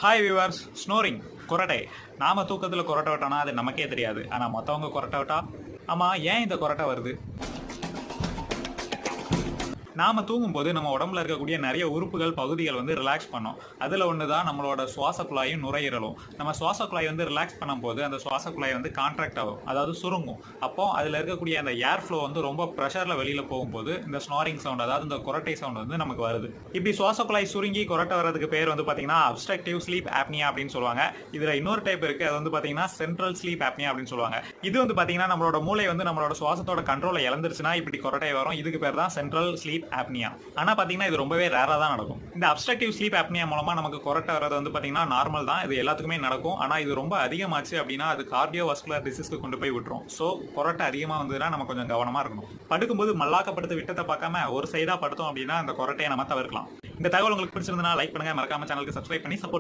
Hi viewers. Snoring கொரட்டை. நாம தூக்கத்தில் கொரட்டை விட்டோம்னா அது நமக்கே தெரியாது. ஆனால் மற்றவங்க கொரட்டை விட்டா ஆமாம் ஏன் இந்த கொரட்டை வருது? நாம தூங்கும்போது நம்ம உடம்புல இருக்கக்கூடிய நிறைய உறுப்புகள் பகுதிகள் வந்து ரிலாக்ஸ் பண்ணும். அதில் ஒன்று தான் நம்மளோட சுவாச குழாயும் நுரையீரலும். நம்ம சுவாச குழாய் வந்து ரிலாக்ஸ் பண்ணும்போது அந்த சுவாச குழாய் வந்து கான்ட்ராக்ட் ஆகும், அதாவது சுருங்கும். அப்போ அதில் இருக்கக்கூடிய அந்த ஏர் ஃப்ளோ வந்து ரொம்ப ப்ரெஷரில் வெளியில் போகும்போது இந்த ஸ்னோரிங் சவுண்ட், அதாவது இந்த கொரட்டை சவுண்ட் வந்து நமக்கு வருது. இப்படி சுவாச குழாய் சுருங்கி கொரட்டை வர்றதுக்கு பேர் வந்து பார்த்தீங்கன்னா அப்ஸ்ட்ரக்டிவ் ஸ்லீப் ஆப்னியா அப்படின்னு சொல்லுவாங்க. இதில் இன்னொரு டைப் இருக்குது, அது வந்து பார்த்தீங்கன்னா சென்ட்ரல் ஸ்லீப் ஆப்னியா அப்படின்னு சொல்லுவாங்க. இது வந்து பார்த்தீங்கன்னா நம்மளோட மூளை வந்து நம்மளோட சுவாசத்தோட கண்ட்ரோலை இழந்துருச்சுன்னா இப்படி கொரட்டை வரும். இதுக்கு பேர் தான் சென்ட்ரல் ஸ்லீப் ஆப்னியா. ஆனா பாத்தீங்கன்னா இது ரொம்பவே ரேரா தான் நடக்கும். இந்த அப்ஸ்ட்ரக்டிவ் ஸ்லீப் ஆப்னியா மூலமா நமக்கு கொரட்டை வர்றது வந்து பாத்தீங்கன்னா நார்மல் தான், இது எல்லாத்துக்குமே நடக்கும். ஆனா இது ரொம்ப அதிகமாச்சு அப்படின்னா அது கார்டியோவாஸ்குலர் டிசீஸ்க்கு கொண்டு போய் விட்டுரும். ஸோ கொரட்டை அதிகமா வந்ததுன்னா நம்ம கொஞ்சம் கவனமா இருக்கணும். படுக்கும்போது மல்லாக்கப்படுத்த விட்டத்தை பார்க்காம ஒரு சைடா படுத்தோம் அப்படின்னா அந்த கொரட்டையை நம்ம தவிர்க்கலாம். இந்த தகவல் உங்களுக்கு பிடிச்சிருந்தா லைக் பண்ணுங்க, மறக்காம சேனலுக்கு சப்ஸ்கிரைப் பண்ணி சப்போர்ட்